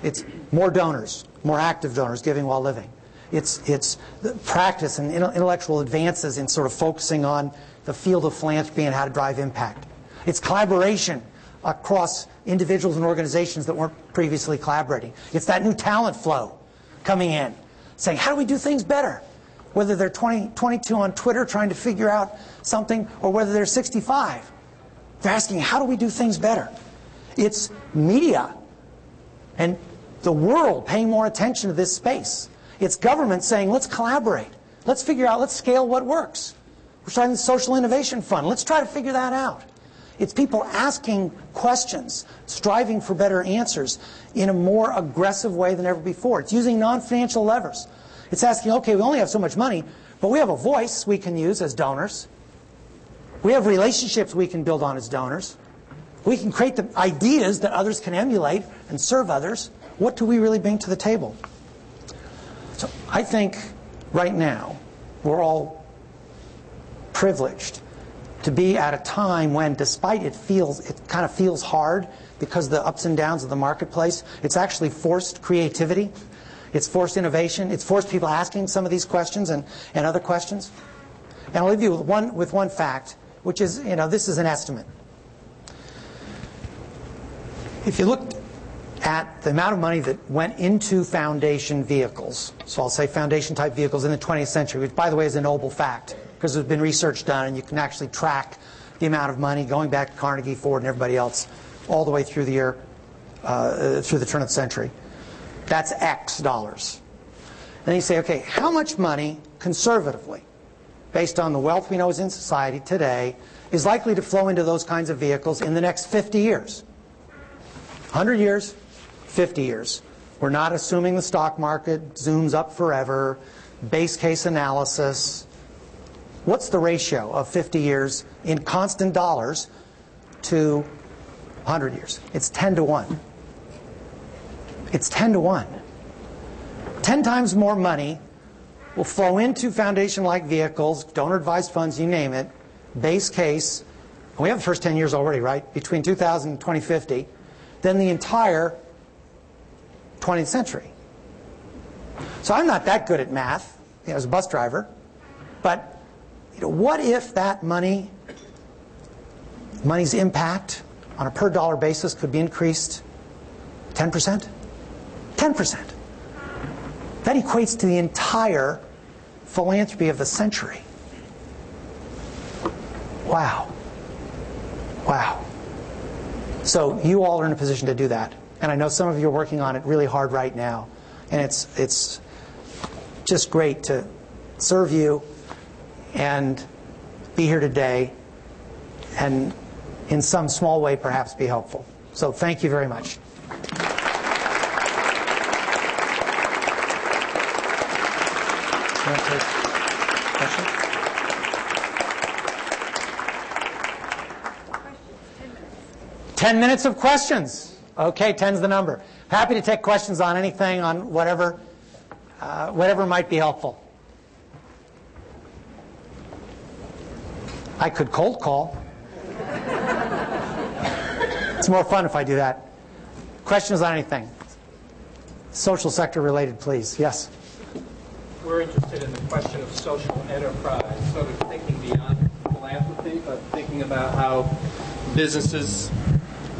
It's more donors, more active donors giving while living. It's the practice and intellectual advances in sort of focusing on the field of philanthropy and how to drive impact. It's collaboration across individuals and organizations that weren't previously collaborating. It's that new talent flow coming in, saying, how do we do things better? Whether they're 22 on Twitter trying to figure out something, or whether they're 65. They're asking, how do we do things better? It's media and the world paying more attention to this space. It's government saying, let's collaborate. Let's figure out, let's scale what works. We're starting the Social Innovation Fund. Let's try to figure that out. It's people asking questions, striving for better answers in a more aggressive way than ever before. It's using non-financial levers. It's asking, okay, we only have so much money, but we have a voice we can use as donors. We have relationships we can build on as donors. We can create the ideas that others can emulate and serve others. What do we really bring to the table? So I think right now we're all privileged to be at a time when, despite it kind of feels hard because of the ups and downs of the marketplace, it's actually forced creativity. It's forced innovation. It's forced people asking some of these questions and other questions. And I'll leave you with one fact, which is, this is an estimate. If you looked at the amount of money that went into foundation vehicles, so I'll say foundation-type vehicles in the 20th century, which, by the way, is a noble fact, because there's been research done, and you can actually track the amount of money going back to Carnegie, Ford, and everybody else, all the way through the turn of the century. That's X dollars. And then you say, okay, how much money, conservatively, based on the wealth we know is in society today, is likely to flow into those kinds of vehicles in the next 50 years? 100 years, 50 years. We're not assuming the stock market zooms up forever, base case analysis. What's the ratio of 50 years in constant dollars to 100 years? It's 10 to 1. It's 10 to 1. 10 times more money will flow into foundation-like vehicles, donor-advised funds, you name it, base case. We have the first 10 years already, right? Between 2000 and 2050, than the entire 20th century. So I'm not that good at math, as a bus driver, but what if that money's impact on a per dollar basis could be increased 10%? 10%. That equates to the entire philanthropy of the century. Wow. Wow. So you all are in a position to do that. And I know some of you are working on it really hard right now. And it's just great to serve you and be here today and in some small way perhaps be helpful. So thank you very much. You want to take questions? 10 minutes of questions. Okay, 10's the number. Happy to take questions on anything, on whatever might be helpful. I could cold call. It's more fun if I do that. Questions on anything? Social sector related, please. Yes? We're interested in the question of social enterprise, sort of thinking beyond philanthropy, but thinking about how businesses...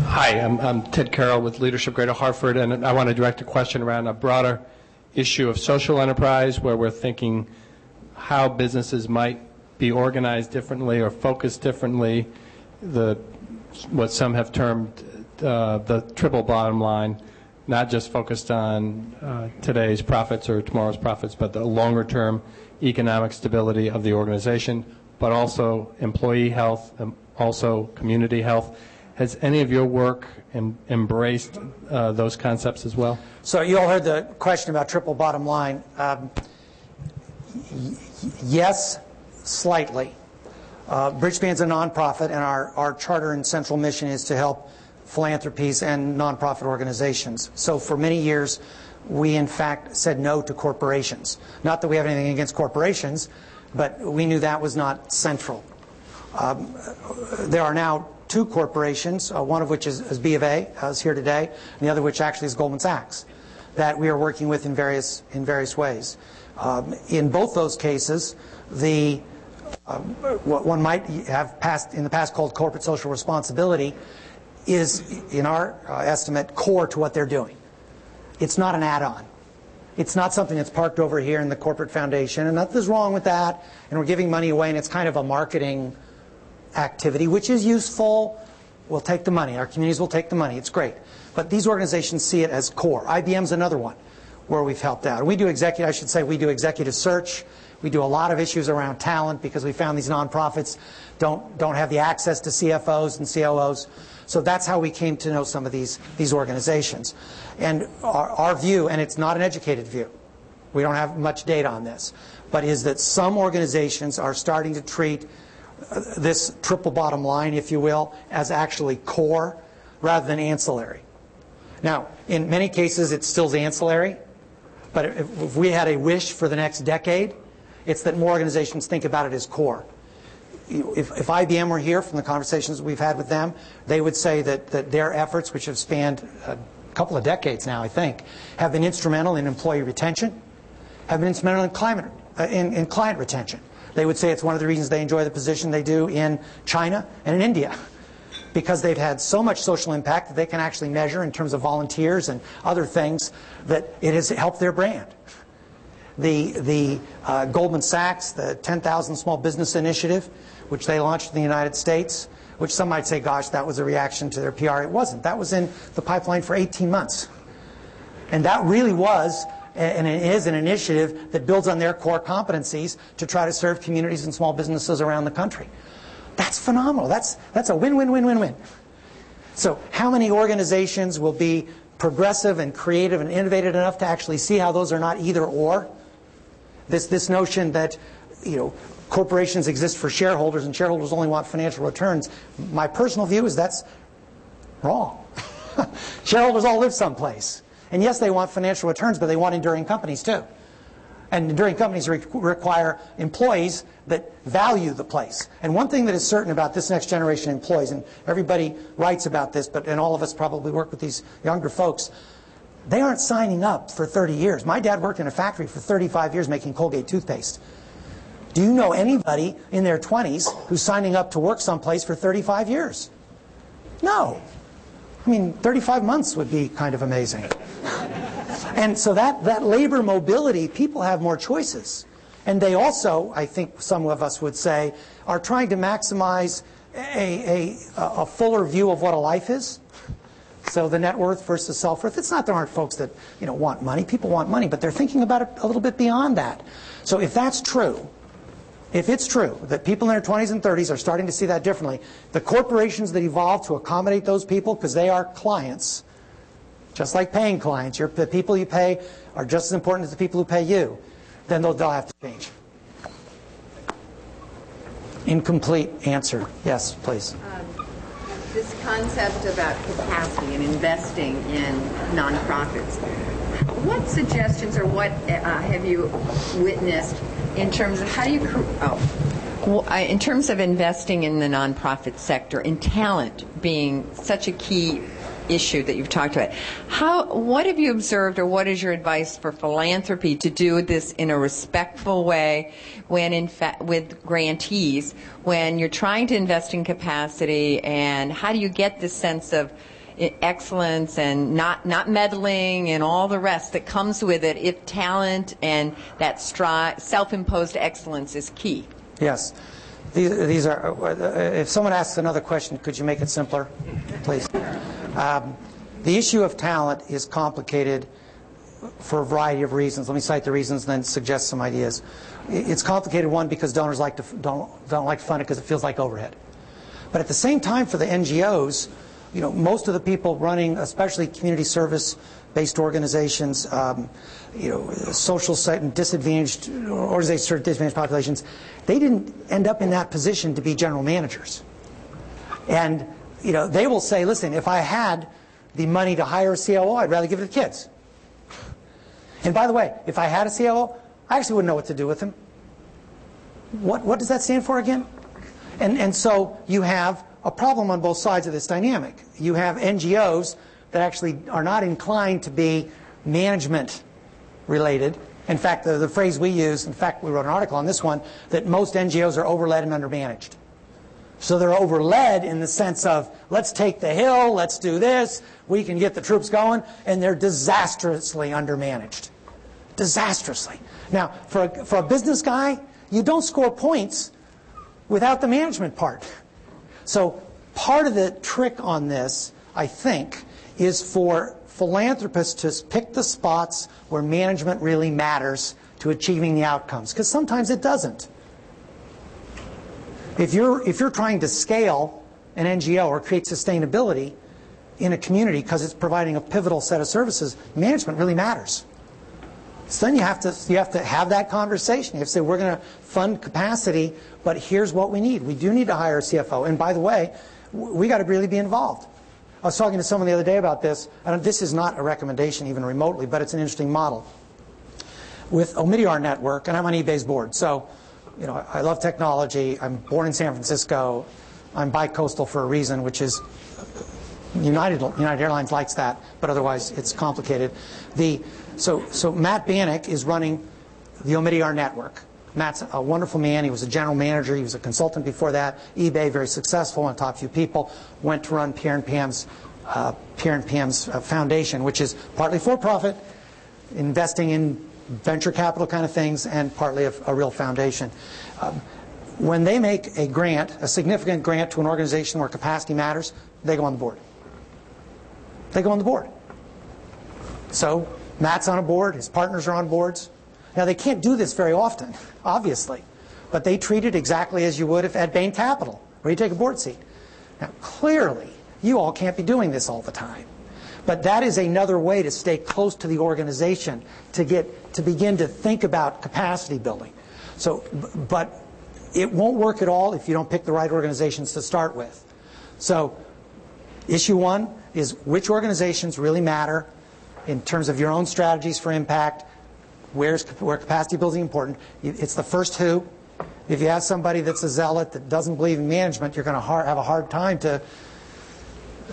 Hi, I'm Ted Carroll with Leadership Greater Hartford, and I want to direct a question around a broader issue of social enterprise, where we're thinking how businesses might be organized differently or focused differently, what some have termed the triple bottom line, not just focused on today's profits or tomorrow's profits, but the longer-term economic stability of the organization, but also employee health, and also community health. Has any of your work embraced those concepts as well? So you all heard the question about triple bottom line. Yes, slightly. Bridgespan's a nonprofit, and our charter and central mission is to help philanthropies and nonprofit organizations. So for many years, we in fact said no to corporations. Not that we have anything against corporations, but we knew that was not central. There are now two corporations, one of which is B of A, is here today, and the other which actually is Goldman Sachs, that we are working with in various ways. In both those cases, what one might have in the past called corporate social responsibility is, in our estimate, core to what they're doing. It's not an add-on. It's not something that's parked over here in the corporate foundation, and nothing's wrong with that, and we're giving money away, and it's kind of a marketing activity, which is useful. We'll take the money. Our communities will take the money. It's great. But these organizations see it as core. IBM's another one where we've helped out. We do executive search. We do a lot of issues around talent because we found these nonprofits don't have the access to CFOs and COOs. So that's how we came to know some of these organizations. And our view, and it's not an educated view, we don't have much data on this, but is that some organizations are starting to treat this triple bottom line, if you will, as actually core rather than ancillary. Now, in many cases, it's still ancillary, but if we had a wish for the next decade, it's that more organizations think about it as core. If IBM were here, from the conversations we've had with them, they would say that their efforts, which have spanned a couple of decades now, I think, have been instrumental in employee retention, have been instrumental in client retention. They would say it's one of the reasons they enjoy the position they do in China and in India, because they've had so much social impact that they can actually measure in terms of volunteers and other things that it has helped their brand. The Goldman Sachs, the 10,000 Small Business Initiative, which they launched in the United States, which some might say, gosh, that was a reaction to their PR. It wasn't. That was in the pipeline for 18 months. And that really was, and it is, an initiative that builds on their core competencies to try to serve communities and small businesses around the country. That's phenomenal. That's a win-win-win-win-win. So how many organizations will be progressive and creative and innovative enough to actually see how those are not either or? This notion that, corporations exist for shareholders and shareholders only want financial returns. My personal view is that's wrong. Shareholders all live someplace. And yes, they want financial returns, but they want enduring companies too. And enduring companies require employees that value the place. And one thing that is certain about this next generation of employees, and everybody writes about this, and all of us probably work with these younger folks, they aren't signing up for 30 years. My dad worked in a factory for 35 years making Colgate toothpaste. Do you know anybody in their 20s who's signing up to work someplace for 35 years? No. I mean, 35 months would be kind of amazing. And so that labor mobility, people have more choices. And they also, I think some of us would say, are trying to maximize a fuller view of what a life is. So the net worth versus self-worth. It's not there aren't folks that want money. People want money, but they're thinking about it a little bit beyond that. So if that's true, if it's true that people in their 20s and 30s are starting to see that differently, the corporations that evolve to accommodate those people, because they are clients, just like paying clients, the people you pay are just as important as the people who pay you, then they'll have to change. Incomplete answer. Yes, please. This concept about capacity and investing in nonprofits, what suggestions or what have you witnessed in terms of how do you in terms of investing in the nonprofit sector, in talent being such a key issue that you've talked about, what have you observed, or what is your advice for philanthropy to do this in a respectful way when, in fact, with grantees, when you're trying to invest in capacity, and how do you get this sense of excellence and not meddling and all the rest that comes with it if talent and that self-imposed excellence is key? Yes. These are. If someone asks another question, could you make it simpler, please? The issue of talent is complicated for a variety of reasons. Let me cite the reasons and then suggest some ideas. It's complicated, one, because donors don't like to fund it because it feels like overhead. But at the same time, for the NGOs, most of the people running, especially community service-based organizations, social and disadvantaged organizations serve disadvantaged populations, they didn't end up in that position to be general managers. And they will say, listen, if I had the money to hire a COO, I'd rather give it to kids. And by the way, if I had a COO, I actually wouldn't know what to do with him. What does that stand for again? And so you have a problem on both sides of this dynamic. You have NGOs that actually are not inclined to be management related. In fact, the phrase we use, in fact, we wrote an article on this one, that most NGOs are overled and undermanaged. So they're overled in the sense of, let's take the hill, let's do this, we can get the troops going, and they're disastrously undermanaged. Disastrously. Now, for a business guy, you don't score points without the management part. So part of the trick on this, I think, is for philanthropists to pick the spots where management really matters to achieving the outcomes, because sometimes it doesn't. If you're trying to scale an NGO or create sustainability in a community because it's providing a pivotal set of services, management really matters. So then you have to have that conversation. You have to say, we're going to fund capacity, but here's what we need. We do need to hire a CFO. And by the way, we got to really be involved. I was talking to someone the other day about this. This is not a recommendation even remotely, but it's an interesting model. With Omidyar Network, and I'm on eBay's board, so I love technology. I'm born in San Francisco. I'm bi-coastal for a reason, which is United Airlines likes that, but otherwise it's complicated. So Matt Bannock is running the Omidyar Network. Matt's a wonderful man. He was a general manager. He was a consultant before that. eBay, very successful, one of the top few people. Went to run Pierre and Pam's foundation, which is partly for-profit, investing in venture capital kind of things, and partly a real foundation. When they make a grant, a significant grant to an organization where capacity matters, they go on the board. They go on the board. So Matt's on a board. His partners are on boards. Now, they can't do this very often, obviously, but they treat it exactly as you would if at Bain Capital, where you take a board seat. Now, clearly, you all can't be doing this all the time. But that is another way to stay close to the organization, to begin to think about capacity building. So, but it won't work at all if you don't pick the right organizations to start with. So, issue one is which organizations really matter in terms of your own strategies for impact, where capacity building is important. It's the first who. If you have somebody that's a zealot that doesn't believe in management, you're going to have a hard time to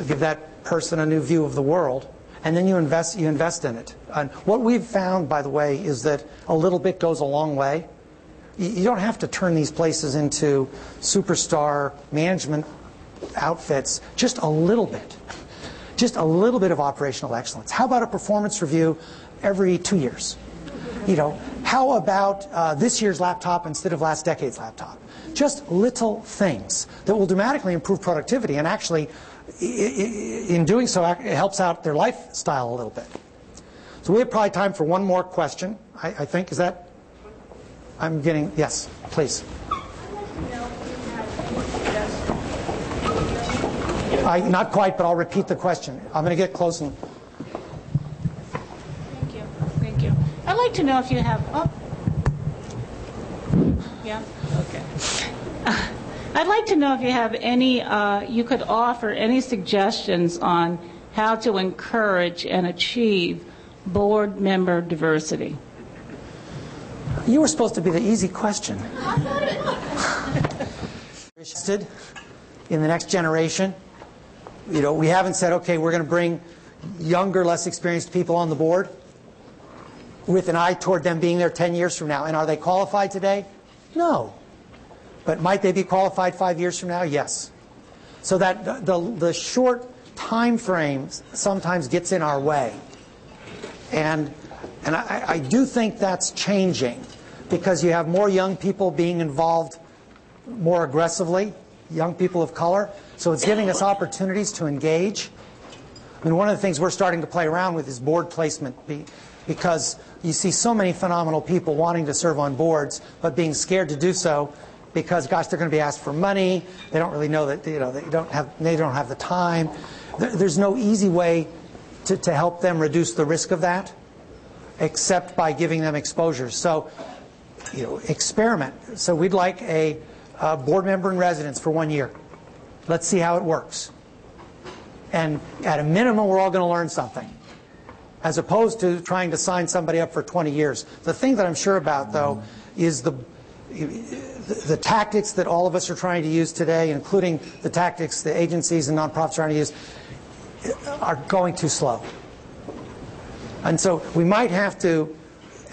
give that person a new view of the world. And then you invest in it. And what we've found, by the way, is that a little bit goes a long way. You don't have to turn these places into superstar management outfits. Just a little bit. Just a little bit of operational excellence. How about a performance review every 2 years? How about this year's laptop instead of last decade's laptop? Just little things that will dramatically improve productivity, and actually, in doing so, it helps out their lifestyle a little bit. So we have probably time for one more question, I think. Is that? I'm getting, yes, please. Not quite, but I'll repeat the question. I'm going to get close and... Thank you. I'd like to know if you have... Yeah? Okay. I'd like to know if you have any... you could offer any suggestions on how to encourage and achieve board member diversity. You were supposed to be the easy question. Interested in the next generation. We haven't said, okay, we're going to bring younger, less experienced people on the board with an eye toward them being there 10 years from now. And are they qualified today? No. But might they be qualified 5 years from now? Yes. So that the short time frame sometimes gets in our way. And I do think that's changing because you have more young people being involved more aggressively, young people of color. So it's giving us opportunities to engage. I mean, one of the things we're starting to play around with is board placement because you see so many phenomenal people wanting to serve on boards but being scared to do so because, gosh, they're going to be asked for money. They don't really know that, they don't have the time. There's no easy way to help them reduce the risk of that except by giving them exposure. So, experiment. So we'd like a board member in residence for 1 year. Let's see how it works. And at a minimum, we're all going to learn something, as opposed to trying to sign somebody up for 20 years. The thing that I'm sure about, though, is the tactics that all of us are trying to use today, including the tactics the agencies and nonprofits are trying to use, are going too slow. And so we might have to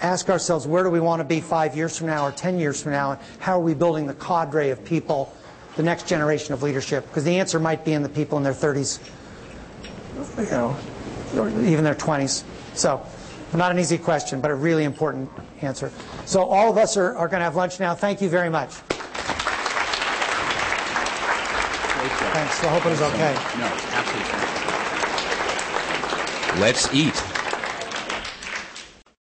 ask ourselves, where do we want to be 5 years from now or 10 years from now, and how are we building the cadre of people, the next generation of leadership? Because the answer might be in the people in their 30s, or even their 20s. So, not an easy question, but a really important answer. So all of us are going to have lunch now. Thank you very much. Thanks. I hope it was okay. No, absolutely. Let's eat.